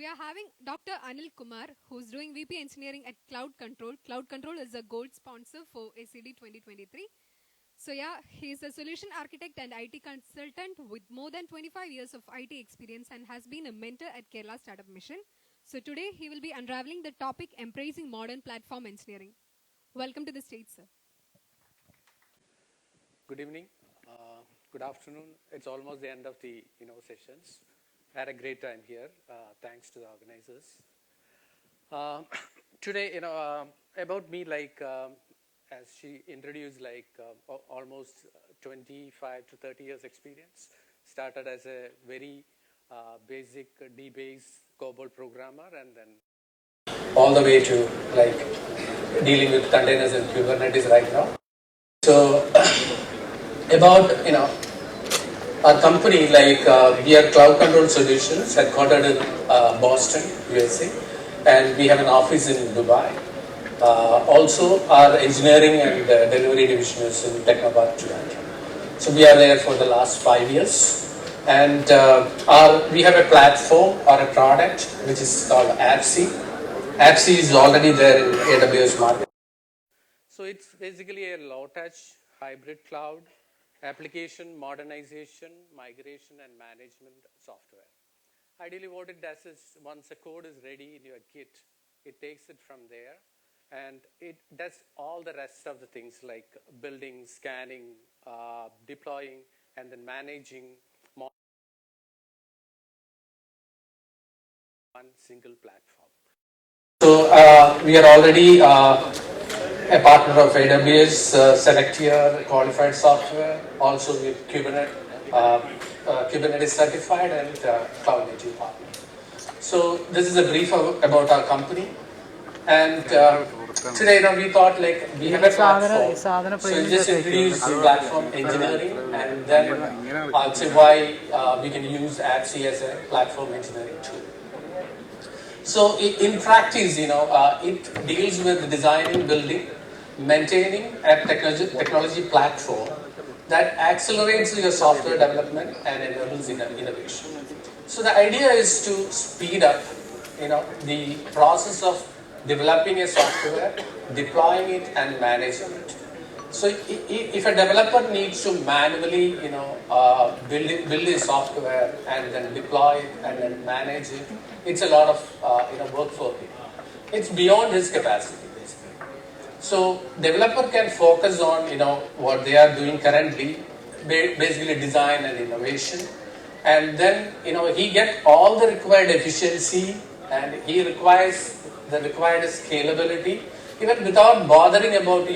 we are having Dr. Anil Kumar, who's doing VP Engineering at Cloud Control. Cloud Control is a gold sponsor for ACD 2023. So yeah, he's a solution architect and IT consultant with more than 25 years of IT experience and has been a mentor at Kerala Startup Mission. So today he will be unraveling the topic embracing modern platform engineering. Welcome to the stage, sir. Good evening, good afternoon. It's almost the end of the sessions. I had a great time here. Thanks to the organizers. Today, about me, as she introduced, almost 25 to 30 years experience. Started as a very basic DBase COBOL programmer, and then all the way to dealing with containers and Kubernetes right now. So about our company, we are Cloud Control Solutions, headquartered in Boston, USA, and we have an office in Dubai. Also, our engineering and delivery division is in Technopark, Toronto. So we are there for the last 5 years, and we have a platform or a product which is called AppSy. AppSy is already there in AWS market. So it's basically a low-touch hybrid cloud application modernization, migration, and management software. Ideally, what it does is once the code is ready in your Git, it takes it from there, and it does all the rest of the things like building, scanning, deploying, and then managing one single platform. So we are already a partner of AWS, Selectier, Qualified Software, also with Kubernetes certified and cloud native partner. So this is a brief about our company, and today we thought we have a platform. So we just introduce platform engineering, and then I'll say why we can use AppSy as a platform engineering tool. So in practice, it deals with designing, building, maintaining a technology platform that accelerates your software development and enables innovation. So the idea is to speed up, the process of developing a software, deploying it, and managing it. So if a developer needs to manually, build a software and then deploy it and then manage it, it's a lot of work for him. It's beyond his capacity, basically. So developer can focus on what they are doing currently, basically design and innovation, and then he get all the required efficiency, and he requires the required scalability. Even without bothering about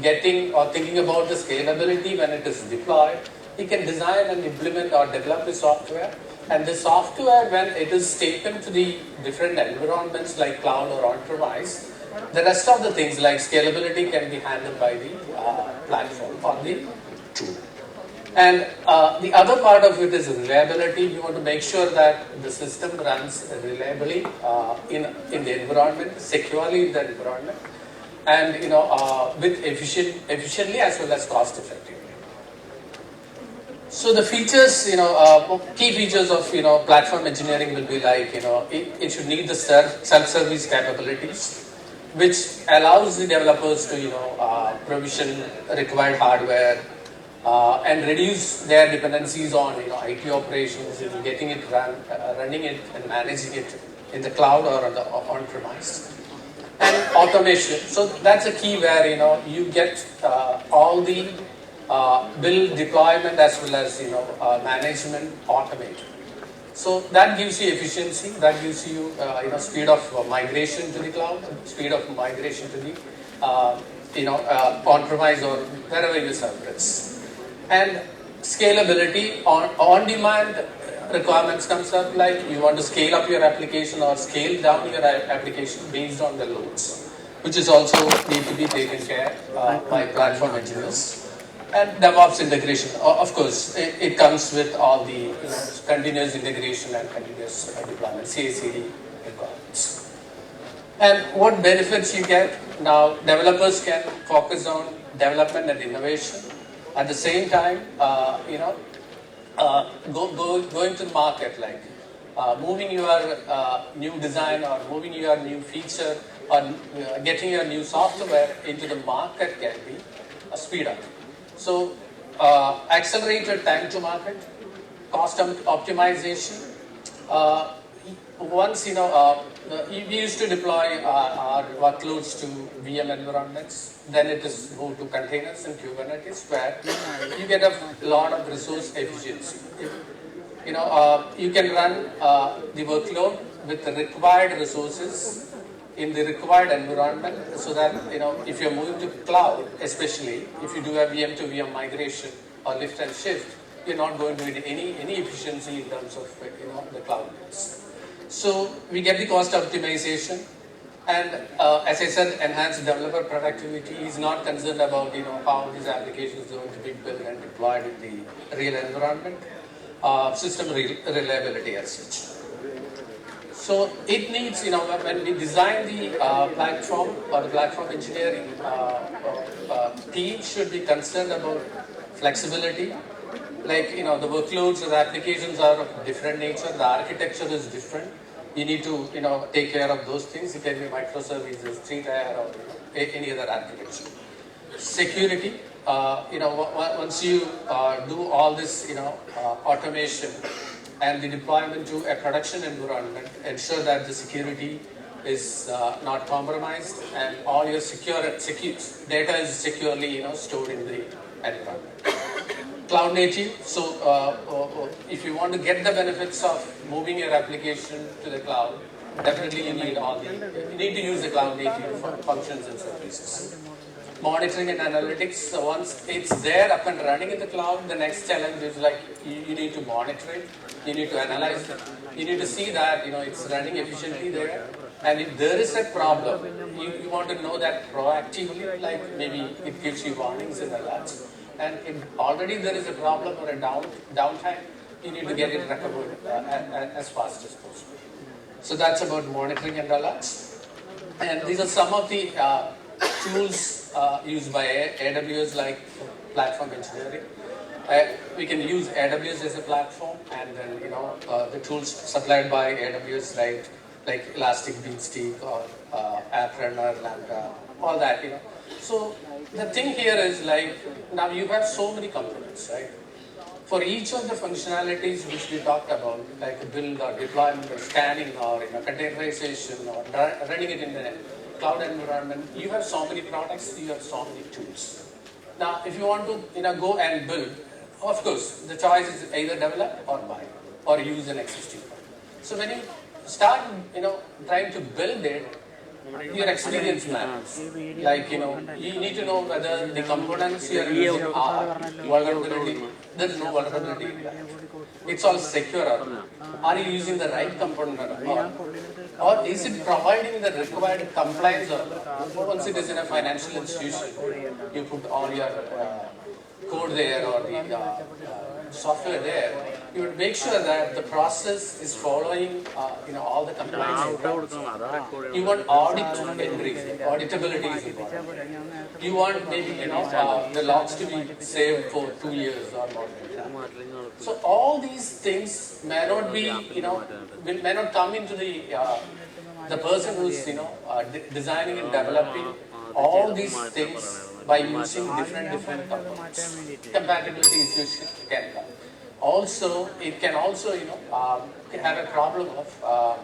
getting or thinking about the scalability when it is deployed, he can design and implement or develop the software. And the software, when it is taken to the different environments like cloud or on-premise, the rest of the things like scalability can be handled by the platform or the tool. And the other part of it is reliability. We want to make sure that the system runs reliably in the environment, securely in the environment, and with efficiently as well as cost effectively. So the features, key features of platform engineering will be it should need the self-service capabilities, which allows the developers to provision required hardware and reduce their dependencies on IT operations, getting it running it and managing it in the cloud or on-premise, and automation. So that's a key where you get all the build, deployment, as well as management automated. So that gives you efficiency, that gives you speed of migration to the cloud, speed of migration to the on-premise or wherever you serve this. And scalability, on-demand requirements comes up, like you want to scale up your application or scale down your application based on the loads, which is also need to be taken care by platform engineers. And DevOps integration, of course, it comes with all the continuous integration and continuous deployment, CI/CD requirements. And what benefits you get? Now, developers can focus on development and innovation. At the same time, going to the market, moving your new design or moving your new feature or getting your new software into the market can be a speed up. So accelerated time to market, cost optimization. Once we used to deploy our workloads to VM environments, then it is moved to containers and Kubernetes, where you get a lot of resource efficiency. You can run the workload with the required resources in the required environment, so that if you're moving to cloud, especially if you do a VM to VM migration or lift and shift, you're not going to need any efficiency in terms of the cloud base. So we get the cost optimization, and as I said, enhanced developer productivity. Is not concerned about how this application is going to be built and deployed in the real environment. System reliability as such. So it needs, when we design the platform or the platform engineering team should be concerned about flexibility. Like, the workloads or the applications are of different nature, the architecture is different. You need to, take care of those things. It can be microservices, 3-tier or any other architecture. Security, once you do all this, automation and the deployment to a production environment, ensure that the security is not compromised and all your data is securely, stored in the environment. Cloud native. So if you want to get the benefits of moving your application to the cloud, definitely you need to use the cloud native functions and services. Monitoring and analytics. So once it's there up and running in the cloud, the next challenge is like you need to monitor it, you need to analyze it, you need to see that it's running efficiently there. And if there is a problem, you want to know that proactively, like maybe it gives you warnings and alerts. And if already there is a problem or a downtime, you need to get it recovered as fast as possible. So that's about monitoring and alerts. And these are some of the tools used by AWS, like platform engineering. We can use AWS as a platform, and then the tools supplied by AWS, like Elastic Beanstalk or App Runner, Lambda, all that. So the thing here is like, now you have so many components, right? For each of the functionalities which we talked about, like build or deployment or scanning or containerization or running it in the cloud environment, you have so many products, you have so many tools. Now, if you want to go and build, of course, the choice is either develop or buy or use an existing one. So when you start, trying to build it, your experience matters. Like, you need to know whether the components you are using are vulnerability. There is no vulnerability in that. It's all secure. Are you using the right component or is it providing the required compliance? Or once it is in a financial institution, you put all your code there or the software there, you would make sure that the process is following all the compliance. You want audit entries, auditability is important. You want maybe the logs to be saved for 2 years or more than that. So all these things may not be may not come into the person who's designing and developing all these things by using different components. Compatibility issues can come. Also, it can also have a problem of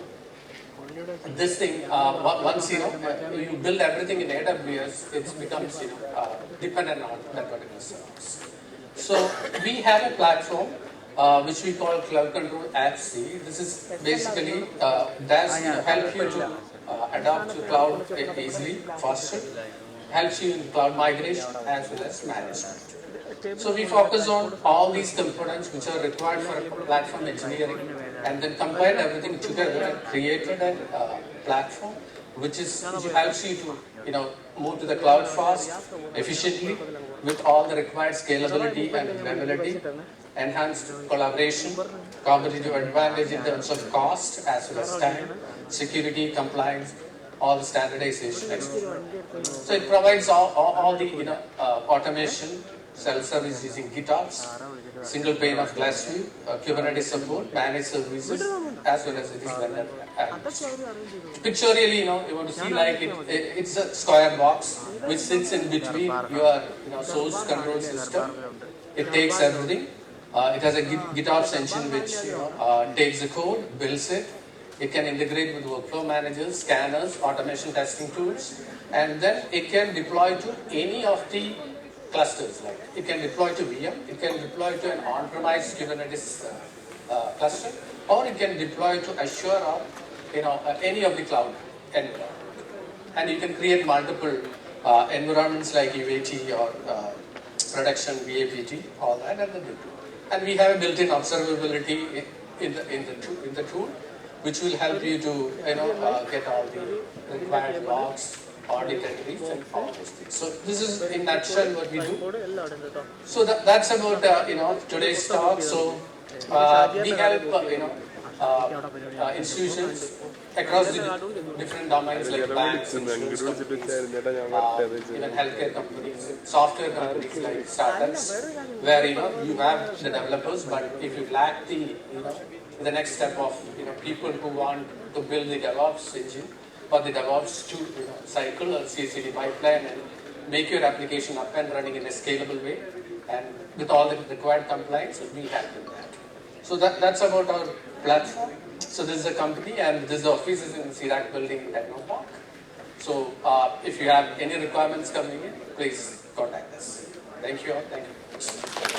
this thing. Once you build everything in AWS, it becomes dependent on that particular service. So we have a platform which we call Cloud Control FC. This is basically does help you to adapt to cloud easily, faster, helps you in cloud migration as well as management. So we focus on all these components which are required for platform engineering, and then combine everything together and created a platform which helps you to move to the cloud fast, efficiently, with all the required scalability and availability, enhanced collaboration, competitive advantage in terms of cost as well as time, security, compliance, all the standardization. So it provides all the automation, self-service using GitOps, single pane of glass view, Kubernetes support, managed services, as well as it is vendor agnostic. Pictorially, you want to see like it's a square box which sits in between your source control system. It takes everything. It has a GitOps engine which takes the code, builds it. It can integrate with workflow managers, scanners, automation testing tools, and then it can deploy to any of the clusters. Like it can deploy to VM, it can deploy to an on-premise Kubernetes cluster, or it can deploy to Azure or any of the cloud environment. And you can create multiple environments like UAT or production VAPT, all that, and then do. And we have a built-in observability in the tool, which will help you to get all the required logs, audit entries, and all those things. So this is in a nutshell what we do. So that's about today's talk. So we help institutions across the different domains like banks, insurance companies, even healthcare companies, software companies like startups, where you have the developers, but if you lack the next step of people who want to build the DevOps engine or the DevOps cycle or CI/CD pipeline and make your application up and running in a scalable way and with all the required compliance, we help in that. So that's about our platform. So this is a company and this is the office is in the CRAC building in Techno Park. So if you have any requirements coming in, please contact us. Thank you all. Thank you.